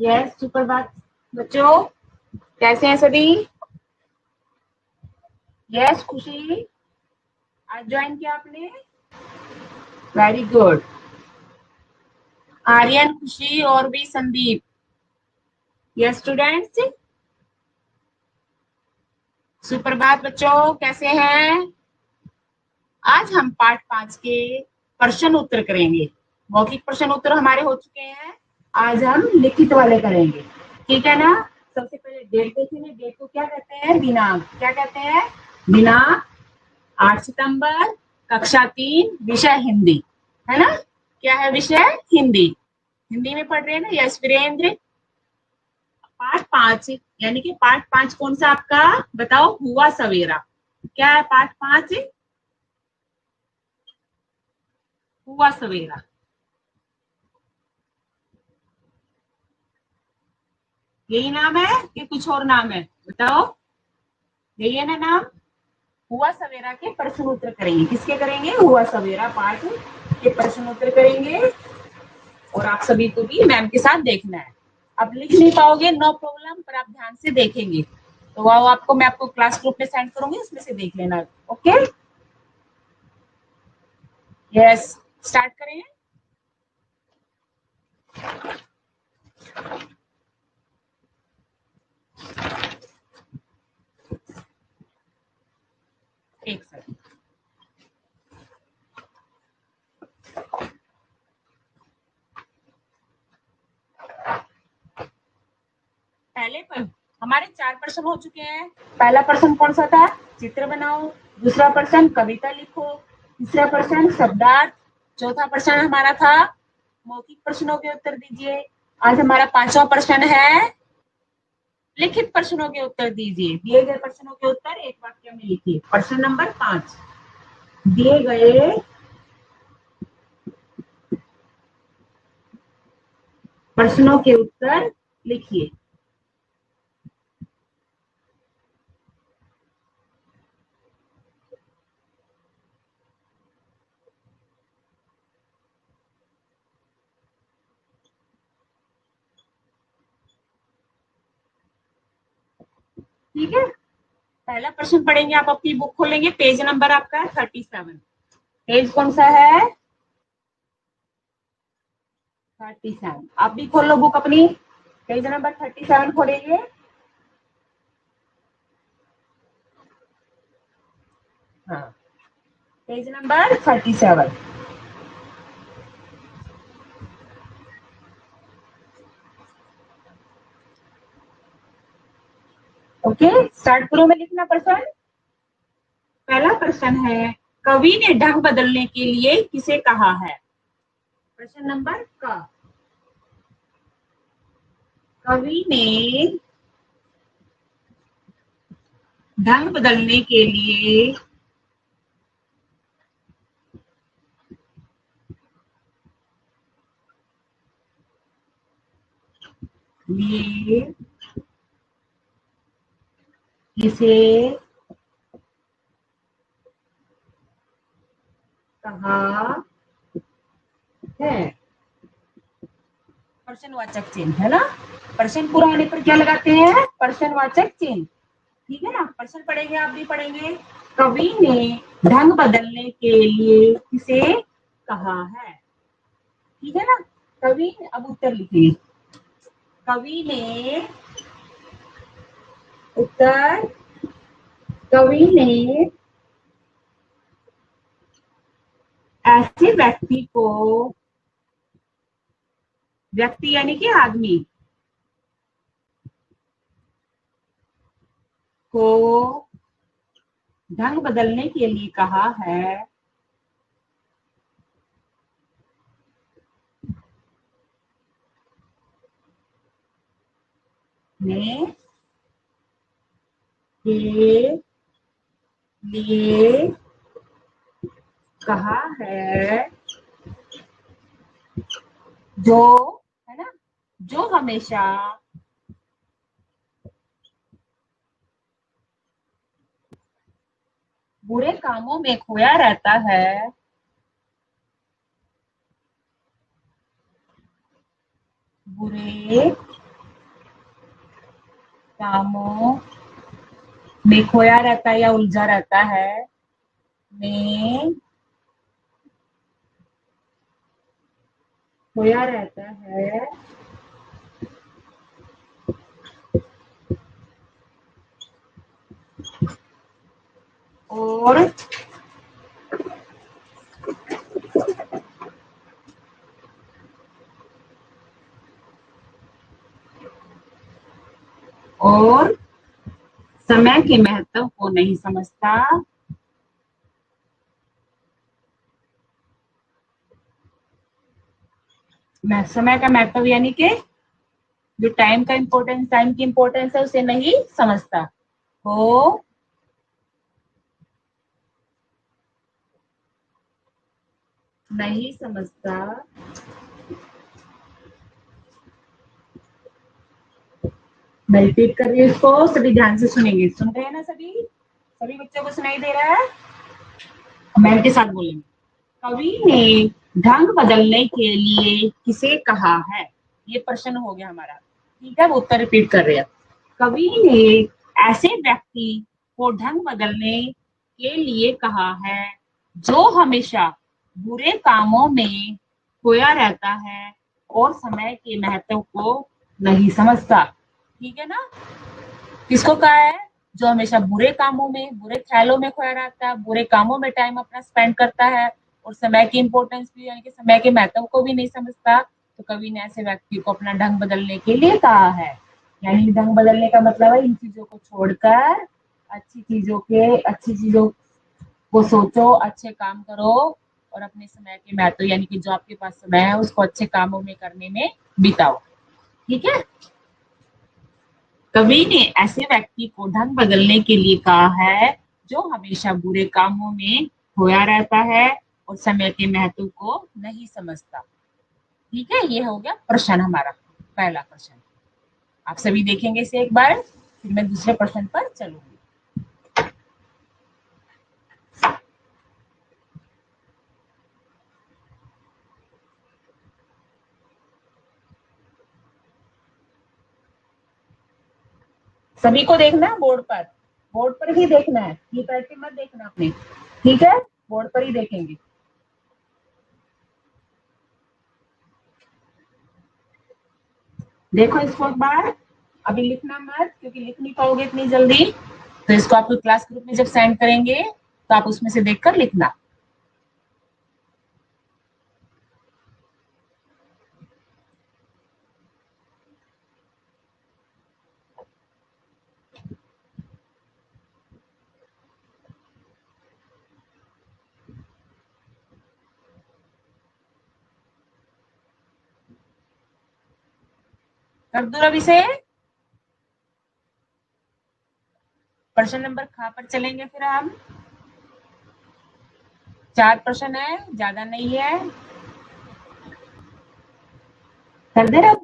Yes, सुप्रभात बच्चों, कैसे हैं सभी? यस, खुशी आज ज्वाइन किया आपने? Very good. आर्यन, खुशी और भी संदीप। यस स्टूडेंट्स, सुप्रभात बच्चों, कैसे हैं? आज हम पाठ 5 के प्रश्न उत्तर करेंगे। मौखिक प्रश्न उत्तर हमारे हो चुके हैं, आज हम लिखित वाले करेंगे, ठीक है ना? सबसे पहले डेट देखेंगे। डेट को क्या कहते हैं? दिनांक। क्या कहते हैं? दिनांक। 8 सितंबर, कक्षा 3, विषय हिंदी, है ना? क्या है विषय? हिंदी। हिंदी में पढ़ रहे हैं ना? यस वीरेंद्र। पाठ 5 यानी कि पाठ 5 कौन सा आपका? बताओ। हुआ सवेरा। क्या है पाठ 5? हुआ सवेरा। यही नाम है कि कुछ और नाम है? बताओ। यही है ना नाम? हुआ सवेरा के प्रश्न उत्तर करेंगे। किसके करेंगे? हुआ सवेरा पाठ के प्रश्न उत्तर करेंगे। और आप सभी को भी मैम के साथ देखना है। आप लिख नहीं पाओगे, नो प्रॉब्लम, पर आप ध्यान से देखेंगे तो वो आपको मैं आपको क्लास ग्रुप में सेंड करूंगी, उसमें से देख लेना। ओके, यस, स्टार्ट करें। एक सेकंड। पहले पर हमारे 4 प्रश्न हो चुके हैं। पहला प्रश्न कौन सा था? चित्र बनाओ। दूसरा प्रश्न कविता लिखो। तीसरा प्रश्न शब्दार्थ। चौथा प्रश्न हमारा था मौखिक प्रश्नों के उत्तर दीजिए। आज हमारा 5वां प्रश्न है लिखित प्रश्नों के उत्तर दीजिए। दिए गए प्रश्नों के उत्तर एक वाक्य में लिखिए। प्रश्न नंबर 5, दिए गए प्रश्नों के उत्तर लिखिए। ठीक है, पहला प्रश्न पढ़ेंगे। आप अपनी बुक खोलेंगे, पेज नंबर आपका 37। पेज कौन सा है? 37। आप भी खोल लो बुक अपनी, पेज नंबर 37 खोलेंगे। हाँ, पेज नंबर 37। ओके, स्टार्ट करो में लिखना प्रश्न। पहला प्रश्न है, कवि ने ढंग बदलने के लिए किसे कहा है? प्रश्न नंबर क, कवि ने ढंग बदलने के लिए किसे कहा है? प्रश्नवाचक चिन्ह, है ना? प्रश्न पूरा होने पर क्या लगाते हैं? प्रश्नवाचक चिन्ह। ठीक है ना? प्रश्न पढ़ेंगे, आप भी पढ़ेंगे। कवि ने ढंग बदलने के लिए किसे कहा है? ठीक है ना? कवि, अब उत्तर लिखिए। कवि ने उत्तर, कवि ने ऐसे व्यक्ति को, व्यक्ति यानी कि आदमी को ढंग बदलने के लिए कहा है ने के लिए कहा है जो, है ना, जो हमेशा बुरे कामों में खोया रहता है, बुरे कामों में खोया रहता है या उलझा रहता है, में खोया रहता है, और और समय के महत्व को नहीं समझता, समय का महत्व यानी कि जो टाइम की इम्पोर्टेंस है उसे नहीं समझता हो, नहीं समझता, मैं रिपीट कर रही हूँ इसको, सभी ध्यान से सुनेंगे, सुन रहे हैं ना सभी, सभी बच्चों को सुनाई दे रहा है, मैं इनके साथ बोलेंगे। कवि ने ढंग बदलने के लिए किसे कहा है, ये प्रश्न हो गया हमारा, ठीक है, वो उत्तर रिपीट कर रहे हैं। कवि ने ऐसे व्यक्ति को ढंग बदलने के लिए कहा है जो हमेशा बुरे कामों में खोया रहता है और समय के महत्व को नहीं समझता, ठीक है ना। किसको कहा है, जो हमेशा बुरे कामों में, बुरे ख्यालों में खोया रहता है, बुरे कामों में टाइम अपना स्पेंड करता है और समय की इम्पोर्टेंस भी यानी कि समय के महत्व को भी नहीं समझता, तो कवि ने ऐसे व्यक्ति को अपना ढंग बदलने के लिए कहा है। यानी ढंग बदलने का मतलब है इन चीजों को छोड़कर अच्छी चीजों को सोचो, अच्छे काम करो और अपने समय के महत्व यानी कि जो आपके पास समय है उसको अच्छे कामों में करने में बिताओ, ठीक है। कवि ने ऐसे व्यक्ति को ढंग बदलने के लिए कहा है जो हमेशा बुरे कामों में खोया रहता है और समय के महत्व को नहीं समझता, ठीक है। ये हो गया प्रश्न हमारा, पहला प्रश्न। आप सभी देखेंगे इसे एक बार, फिर मैं दूसरे प्रश्न पर चलूंगी। सभी को देखना है बोर्ड पर ही देखना है, ये करके मत देखना अपने, ठीक है, बोर्ड पर ही देखेंगे। देखो इसको एक बार, अभी लिखना मत क्योंकि लिख नहीं पाओगे इतनी जल्दी, तो इसको आपको क्लास ग्रुप में जब सेंड करेंगे तो आप उसमें से देखकर लिखना। कर दो रवि से, प्रश्न नंबर खा पर चलेंगे फिर हम, 4 प्रश्न है, ज्यादा नहीं है, कर दे रहा।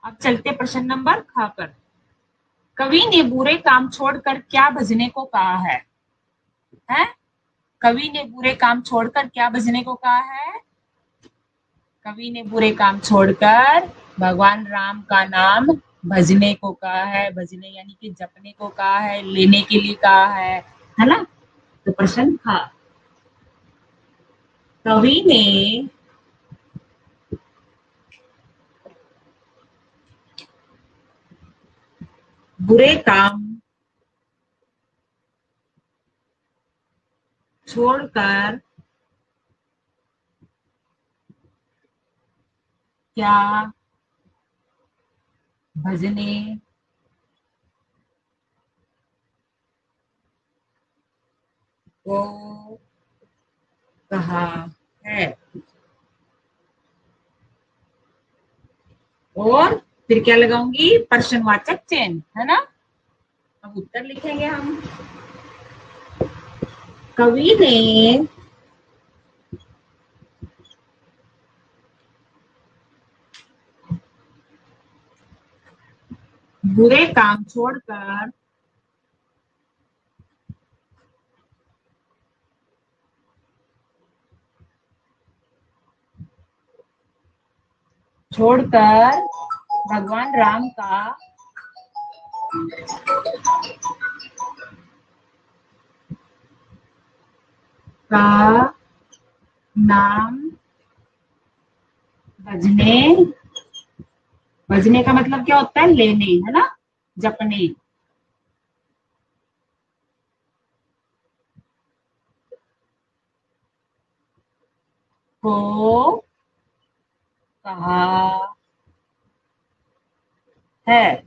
अब चलते प्रश्न नंबर खा पर। कवि ने बुरे काम छोड़कर क्या भजने को कहा है? कवि ने बुरे काम छोड़कर क्या भजने को कहा है? कवि ने बुरे काम छोड़कर भगवान राम का नाम भजने को कहा है, भजने यानी कि जपने को कहा है, लेने के लिए कहा है ना। तो प्रश्न था, कवि ने बुरे काम छोड़कर क्या भजने को कहा है? और फिर क्या लगाऊंगी, प्रश्नवाचक चिन्ह, है ना। अब उत्तर लिखेंगे हम। कवि ने बुरे काम छोड़कर भगवान राम का नाम भजने का मतलब क्या होता है? लेने, है ना, जपने। को कहा है।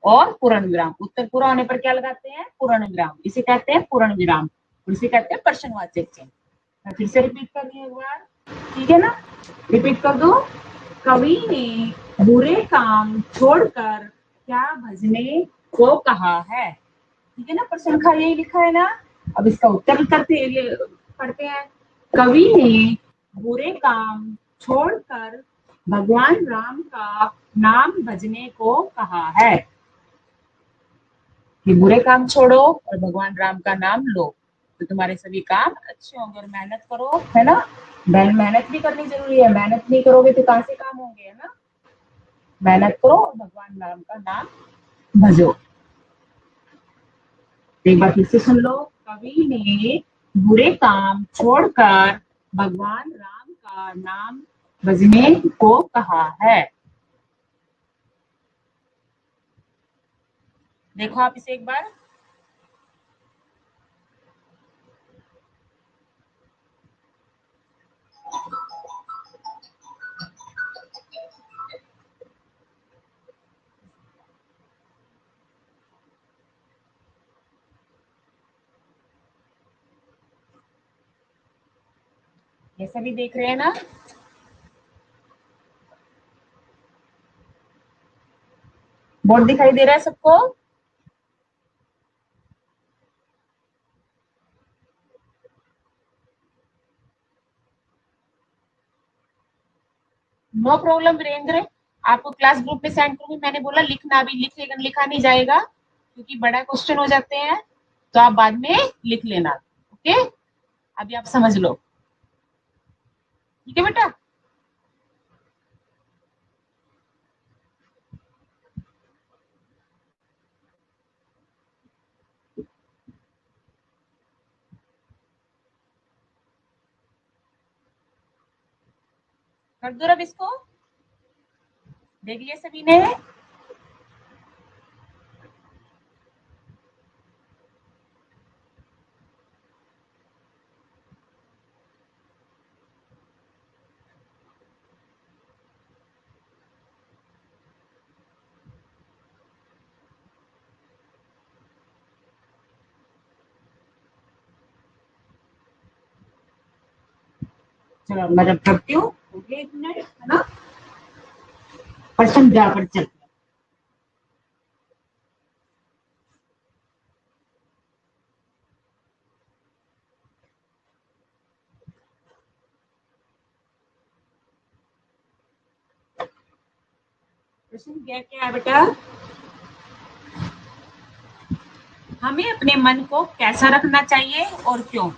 और पूर्ण विराम, उत्तर पूरा होने पर क्या लगाते हैं? पूर्ण विराम। इसे कहते हैं पूर्ण विराम, इसे कहते हैं प्रश्नवाचक चिन्ह। मैं फिर से रिपीट कर रही हूँ एक बार, ठीक है ना? रिपीट कर दो। कवि ने बुरे काम छोड़कर क्या भजने को कहा है? ठीक है ना, प्रश्न का यही लिखा है ना। अब इसका उत्तर पढ़ते हैं। कवि ने बुरे काम छोड़कर भगवान राम का नाम भजने को कहा है। कि बुरे काम छोड़ो और भगवान राम का नाम लो, तो तुम्हारे सभी काम अच्छे होंगे। और मेहनत करो, है ना, मेहनत भी करनी जरूरी है। मेहनत नहीं करोगे तो कहां से काम होंगे, है ना? मेहनत करो और भगवान राम का नाम भजो। एक बार फिर से सुन लो। कवि ने बुरे काम छोड़कर भगवान राम का नाम भजने को कहा है। देखो आप इसे एक बार। ये सभी देख रहे हैं ना? बोर्ड दिखाई दे रहा है सबको? नो प्रॉब्लम वीरेंद्र, आपको क्लास ग्रुप में सेंड करूंगी। मैंने बोला लिखना, अभी लिखा नहीं जाएगा क्योंकि बड़ा क्वेश्चन हो जाते हैं, तो आप बाद में लिख लेना। ओके, अभी आप समझ लो। ठीक है बेटा? कर दो अब इसको। देख लिया सभी ने? चलो मैं जब करती हूँ, ओके, एक मिनट, है ना? प्रश्न पर चलते हैं। प्रश्न क्या क्या है बेटा? हमें अपने मन को कैसा रखना चाहिए और क्यों,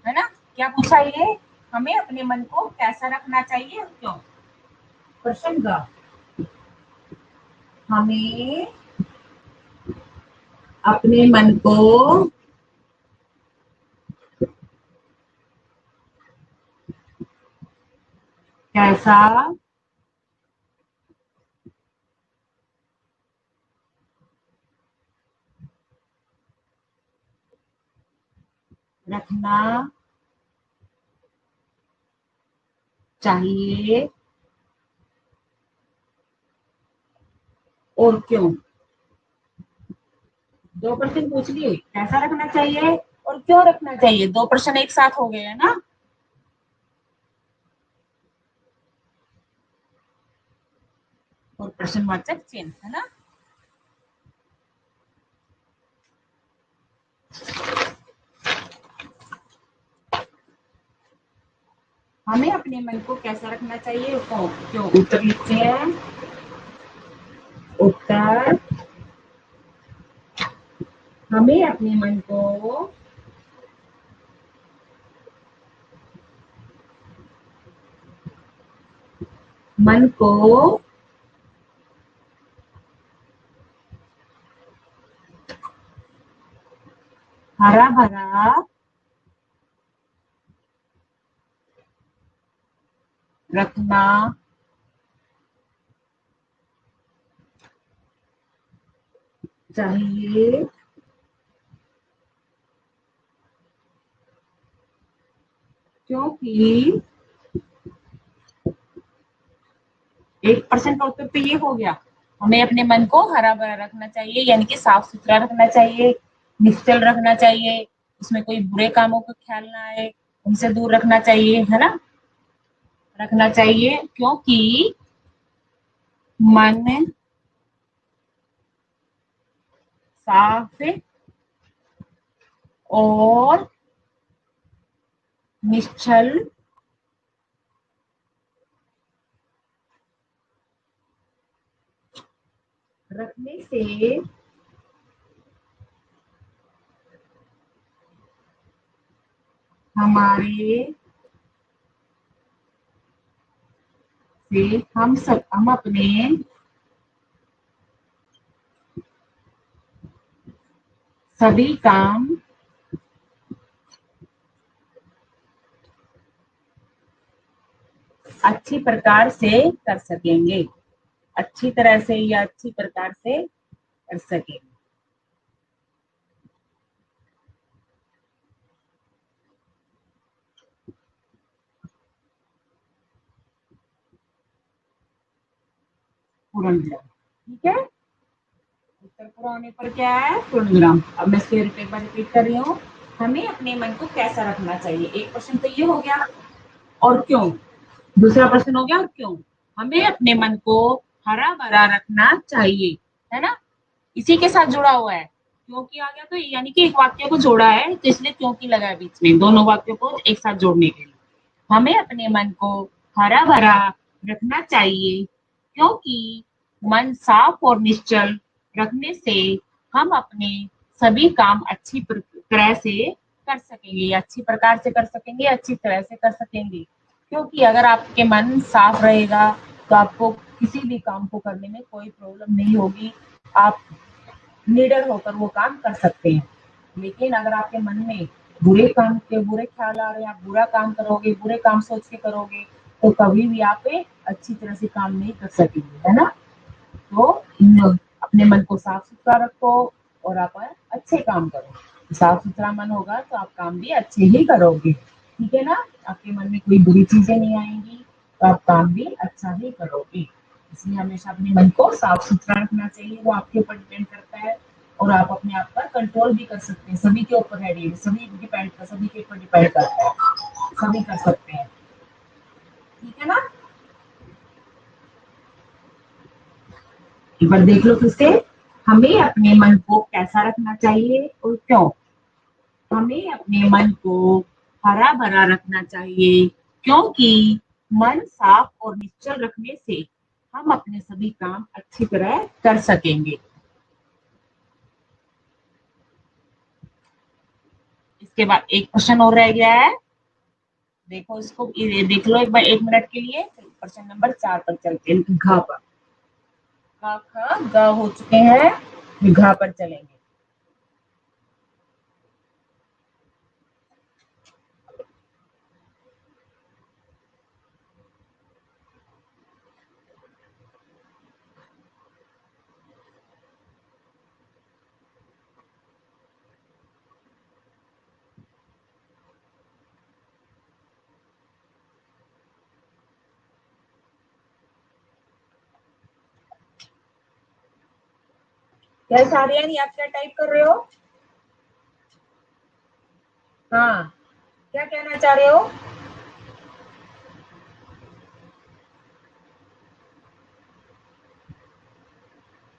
है ना? क्या पूछा ये? हमें अपने मन को कैसा रखना चाहिए और क्यों? प्रश्न का, हमें अपने मन को कैसा रखना चाहिए और क्यों? दो प्रश्न पूछ लिए, कैसा रखना चाहिए और क्यों रखना चाहिए। दो प्रश्न एक साथ हो गए, है ना? और प्रश्नवाचक चिन्ह, है ना? हमें अपने मन को कैसा रखना चाहिए और क्यों? उत्तर लिखते हैं। उत्तर हमें अपने मन को हरा भरा रखना चाहिए, क्योंकि 1% का उत्तर तो ये हो गया। हमें अपने मन को हरा भरा रखना चाहिए, यानी कि साफ सुथरा रखना चाहिए, निश्चल रखना चाहिए, उसमें कोई बुरे कामों का ख्याल ना आए, उनसे दूर रखना चाहिए, है ना, रखना चाहिए, क्योंकि मन साफ और निश्चल रखने से हम अपने सभी काम अच्छी प्रकार से कर सकेंगे, अच्छी तरह से या अच्छी प्रकार से कर सकेंगे। पूर्ण विराम, ठीक है। उत्तर पूरा होने पर क्या है, पूर्ण विराम। अब मैं फिर एक बार रिपीट कर रही हूँ, हमें अपने मन को कैसा रखना चाहिए। एक प्रश्न तो ये हो गया, और क्यों। दूसरा प्रश्न हो गया, और क्यों। हमें अपने मन को हरा भरा रखना चाहिए, है ना, इसी के साथ जुड़ा हुआ है। क्योंकि आ गया तो यानी कि एक वाक्य को जोड़ा है, तो इसलिए क्योंकि लगा है बीच में, दोनों वाक्यों को एक साथ जोड़ने के लिए। हमें अपने मन को हरा भरा रखना चाहिए, क्योंकि मन साफ और निश्चल रखने से हम अपने सभी काम अच्छी तरह से कर सकेंगे, अच्छी प्रकार से कर सकेंगे, अच्छी तरह से कर सकेंगे। क्योंकि अगर आपके मन साफ रहेगा तो आपको किसी भी काम को करने में कोई प्रॉब्लम नहीं होगी, आप निडर होकर वो काम कर सकते हैं। लेकिन अगर आपके मन में बुरे काम के बुरे ख्याल आ रहे हैं, आप बुरा काम करोगे, बुरे काम सोच के करोगे, तो कभी भी आप अच्छी तरह से काम नहीं कर सकेंगे, है ना। तो अपने मन को साफ सुथरा रखो और आप अच्छे काम करो। साफ सुथरा मन होगा तो आप काम भी अच्छे ही करोगे, ठीक है ना। आपके मन में कोई बुरी चीजें नहीं आएंगी, तो आप काम भी अच्छा ही करोगे। इसलिए हमेशा अपने मन को साफ सुथरा रखना चाहिए, वो आपके ऊपर डिपेंड करता है। और आप अपने आप पर कंट्रोल भी कर सकते हैं, सभी के ऊपर है, सभी के ऊपर डिपेंड करता है, सभी कर सकते हैं, ठीक है ना। एक बार देख लो फिर से, हमें अपने मन को कैसा रखना चाहिए और क्यों। हमें अपने मन को हरा भरा रखना चाहिए, क्योंकि मन साफ और निश्चल रखने से हम अपने सभी काम अच्छी तरह कर सकेंगे। इसके बाद एक क्वेश्चन और रह गया है, देखो इसको देख लो एक बार 1 मिनट के लिए। प्रश्न नंबर 4 पर चलते हैं, घ पर। ख ख ग हो चुके हैं, घ पर चलेंगे। क्या सारियानी, आप क्या टाइप कर रहे हो। हाँ, क्या कहना चाह रहे हो।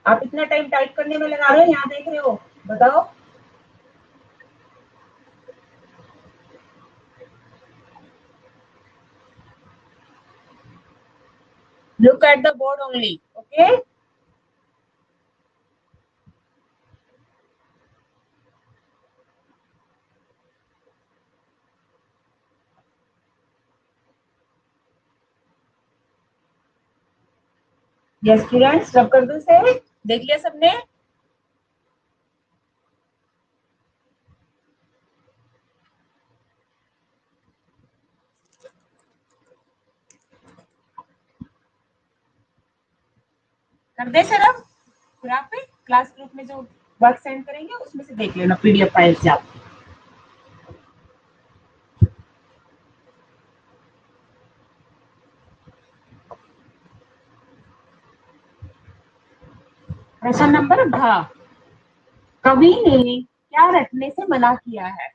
आप इतना टाइम टाइप करने में लगा रहे हो, यहाँ देख रहे हो, बताओ। Look at the board only, okay? Yes students, रब कर दो से, देख लिया सबने? कर दे सर? अब फिर आप क्लास ग्रुप में जो वर्क सेंड करेंगे उसमें से देख लेना पीडीएफ फाइल से आप। प्रश्न नंबर घ, कवि ने क्या रटने से मना किया है?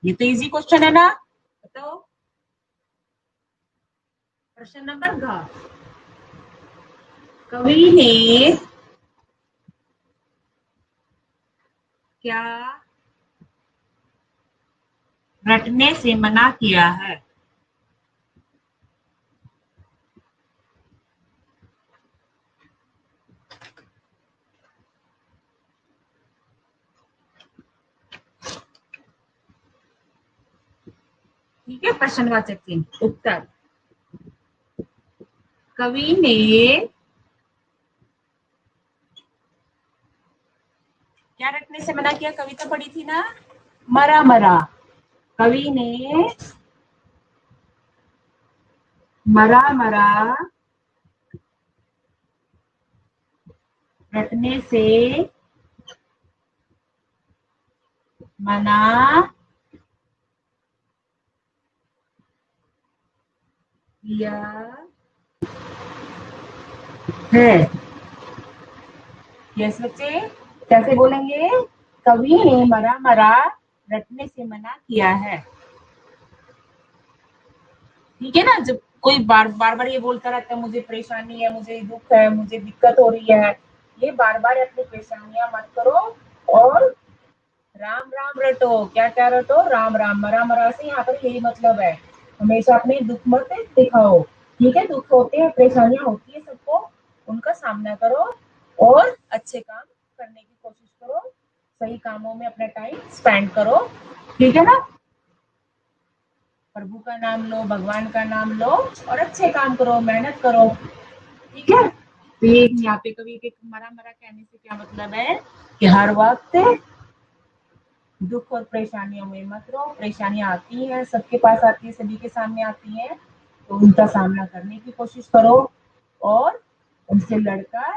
ये तो इजी क्वेश्चन है ना, बताओ। प्रश्न नंबर घ, कवि ने क्या रटने से मना किया है? ठीक है, प्रश्नवाचक चिन्ह उत्तर, कवि ने क्या रटने से मना किया? कविता पढ़ी थी ना, मरा मरा। कवि ने मरा मरा रटने से मना किया है। यस बच्चे, कैसे बोलेंगे? कवि ने मरा मरा रटने से मना किया है। ठीक है ना, जब कोई बार बार ये बोलता रहता है मुझे परेशानी है, मुझे दुख है, मुझे दिक्कत हो रही है, ये बार बार अपनी परेशानियां मत करो और राम राम रटो। क्या क्या रटो? राम राम। मरा मरा से यहाँ पर यही मतलब है, हमेशा अपने दुख मत दिखाओ। ठीक है, दुख होते हैं, परेशानियां होती है सबको, उनका सामना करो और अच्छे काम करने की कोशिश करो, सही कामों में अपना टाइम स्पेंड करो। ठीक है ना, प्रभु का नाम लो, भगवान का नाम लो और अच्छे काम करो, मेहनत करो। ठीक है, तो ये यहाँ पे कवि के मरा मरा कहने से क्या मतलब है कि हर वक्त दुख और परेशानियों में मत रहो। परेशानियां आती हैं, सबके पास आती है, सभी के सामने आती हैं, तो उनका सामना करने की कोशिश करो और उनसे लड़कर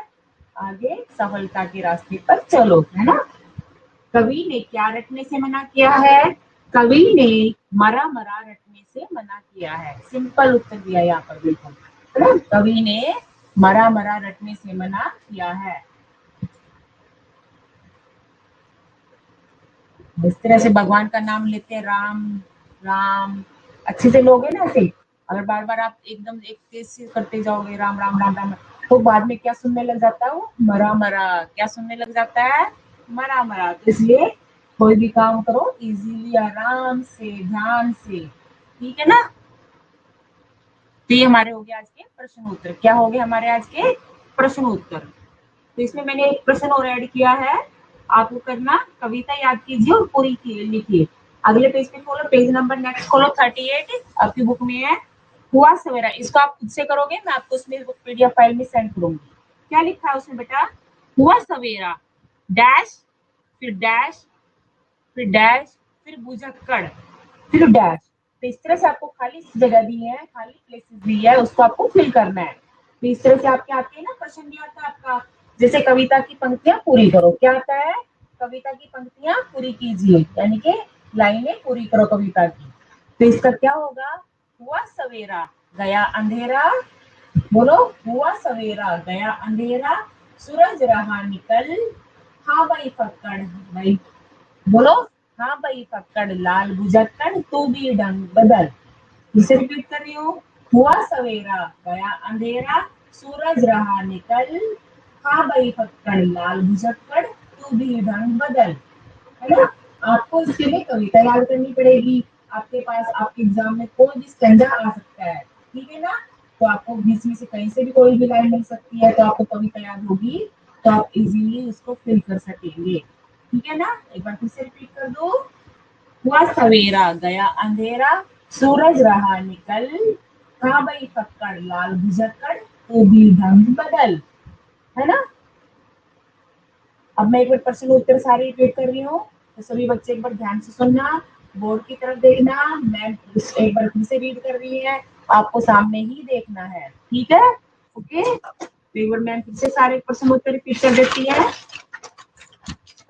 आगे सफलता के रास्ते पर चलो, है ना। कवि ने क्या रटने से मना किया है? कवि ने मरा मरा रटने से मना किया है। सिंपल उत्तर दिया यहाँ पर, बिल्कुल है ना। कवि ने मरा मरा रटने से मना किया है। इस तरह से भगवान का नाम लेते हैं, राम राम, अच्छे से लोगे ना ऐसे। अगर बार बार आप एकदम एक तेज से करते जाओगे राम राम राम राम, तो बाद में क्या सुनने लग जाता है? वो मरा मरा। क्या सुनने लग जाता है? मरा मरा। तो इसलिए कोई भी काम करो इजीली, आराम से, ध्यान से। ठीक है ना, तो ये हमारे हो गए आज के प्रश्न उत्तर। क्या हो गए हमारे आज के प्रश्न उत्तर? तो इसमें मैंने एक प्रश्न और ऐड किया है, आपको करना, कविता याद कीजिए और पूरी लिखिए। अगले पेज पे खोलो, पेज नंबर नेक्स्ट खोलो 38, आपकी बुक में है हुआ सवेरा। इसको आप खुद से करोगे, मैं आपको उसमें पीडीएफ फाइल में सेंड करूंगी। क्या लिखा है उसमें बेटा? हुआ सवेरा डैश, फिर डैश, फिर डैश, फिर बुझक्कड़, फिर डैश। तो इस तरह से आपको खाली जगह दी है, खाली प्लेसेस दी है, उसको आपको फिल करना है। तो इस तरह से आपके आते हैं ना, क्वेश्चन दिया था आपका, जैसे कविता की पंक्तियां पूरी करो। क्या आता है? कविता की पंक्तियां पूरी कीजिए, यानी कि लाइनें पूरी करो कविता की। तो इसका क्या होगा? हुआ सवेरा गया अंधेरा, बोलो, हुआ सवेरा गया अंधेरा, सूरज रहा निकल, हाँ भाई फक्कड़ भाई, बोलो, हाँ भाई फक्कड़ लाल भुजक्कड़ तू भी ढंग बदल। इसे रिपीट कर रही हूँ, हुआ सवेरा गया अंधेरा, सूरज रहा निकल, हाँ भाई फक्कड़ लाल भुजक्कड़ तू भी ढंग बदल। है ना, आपको इसके लिए कविता याद करनी पड़ेगी। आपके पास आपके एग्जाम में कोई भी स्टैंडा आ सकता है, ठीक है ना, तो आपको बीच में से कहीं से भी कोई भी लाइन मिल सकती है, तो आपको कविता याद होगी, तो आप इजीली उसको फिल कर सकेंगे। ठीक है ना, एक बार फिर से रिपीट कर दो, हुआ सवेरा गया अंधेरा, सूरज रहा निकल, हाँ भाई फक्कड़ लाल भुजक्कड़ तू भी ढंग बदल। है ना। अब मैं एक बार प्रश्न उत्तर सारे रिपीट कर रही हूँ, तो सभी बच्चे एक बार ध्यान से सुनना, बोर्ड की तरफ देखना। मैं एक बार फिर से रीड कर रही है, आपको सामने ही देखना है, ठीक है। ओके, एक बार मैं फिर से सारे प्रश्न उत्तर रिपीट कर देती है।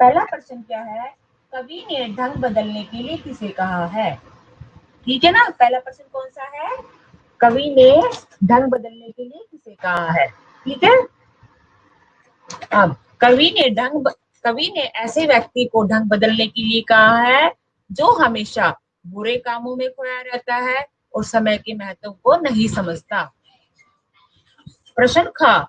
पहला प्रश्न क्या है, कवि ने ढंग बदलने के लिए किसे कहा है। ठीक है ना, पहला प्रश्न कौन सा है, कवि ने ढंग बदलने के लिए किसे कहा है। ठीक है, अब कवि ने ऐसे व्यक्ति को ढंग बदलने के लिए कहा है जो हमेशा बुरे कामों में खोया रहता है और समय के महत्व को नहीं समझता। प्रश्न ख,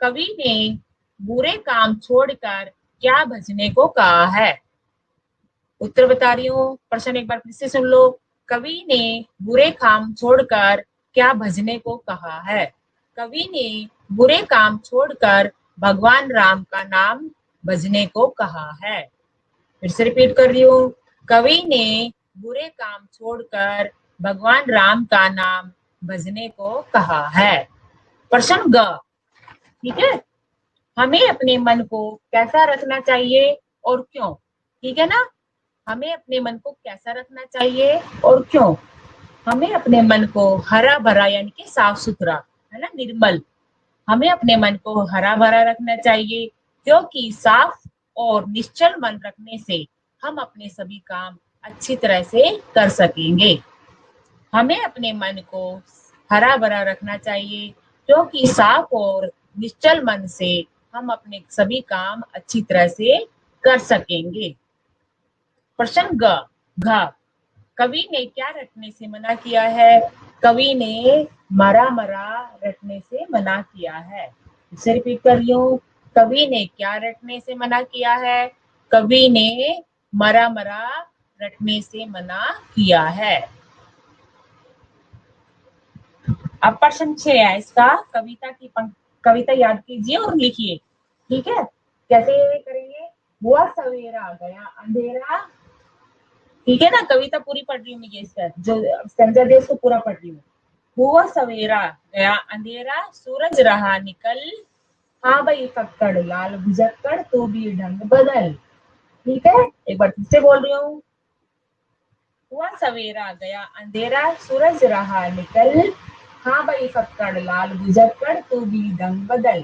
कवि ने बुरे काम छोड़कर क्या भजने को कहा है। उत्तर बता रही हूँ, प्रश्न एक बार फिर से सुन लो। कवि ने बुरे काम छोड़कर क्या भजने को कहा है। कवि ने बुरे काम छोड़कर भगवान राम का नाम भजने को कहा है। फिर से रिपीट कर रही हूँ, कवि ने बुरे काम छोड़कर भगवान राम का नाम भजने को कहा है। प्रश्न ग, ठीक है, हमें अपने मन को कैसा रखना चाहिए और क्यों। ठीक है ना, हमें अपने मन को कैसा रखना चाहिए और क्यों। हमें अपने मन को हरा भरा यानी कि साफ सुथरा, है ना, निर्मल। हमें अपने मन को हरा भरा रखना चाहिए क्योंकि साफ और निश्चल मन रखने से हम अपने सभी काम अच्छी तरह से कर सकेंगे। हमें अपने मन को हरा भरा रखना चाहिए क्योंकि साफ और निश्चल मन से हम अपने सभी काम अच्छी तरह से कर सकेंगे। प्रश्न ग, घ, कवि ने क्या रटने से मना किया है। कवि ने मरा मरा रटने से मना किया है। इसे रिपीट कर रही हूँ, कवि ने क्या रटने से मना किया है। कवि ने मरा मरा रटने से मना किया है। अब प्रश्न 6 है इसका, कविता याद कीजिए और लिखिए। ठीक है, कैसे करेंगे, हुआ सवेरा गया अंधेरा। ठीक है ना, कविता पूरी पढ़ रही हूँ मैं, ये इसका जो संजय दे उसको पूरा पढ़ रही हूँ। हुआ सवेरा गया अंधेरा सूरज रहा निकल, हाँ भाई फक्कड़ लाल भुजक्कड़ तू भी ढंग बदल। ठीक है, एक बार फिर से बोल रही हूँ, हुआ सवेरा गया अंधेरा सूरज रहा निकल, हाँ भाई फक्कड़ लाल भुजक्कड़ तू भी ढंग बदल।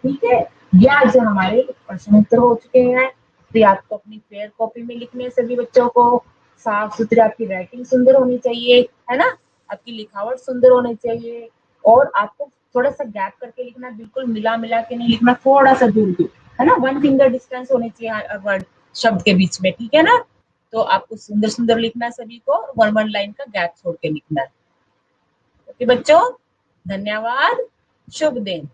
ठीक है, ये आज हमारे प्रश्न उत्तर हो चुके हैं। तो आपको अपनी फेयर कॉपी में लिखने हैं सभी बच्चों को, साफ सुथरी आपकी राइटिंग सुंदर होनी चाहिए, है ना, आपकी लिखावट सुंदर होनी चाहिए। और आपको थोड़ा सा गैप करके लिखना, बिल्कुल मिला मिला के नहीं लिखना, थोड़ा सा दूर दूर, है ना, 1 फिंगर डिस्टेंस होनी चाहिए वर्ड शब्द के बीच में। ठीक है ना, तो आपको सुंदर सुंदर लिखना है सभी को, 1 लाइन का गैप छोड़ के लिखना है। ओके बच्चों, धन्यवाद, शुभ दिन।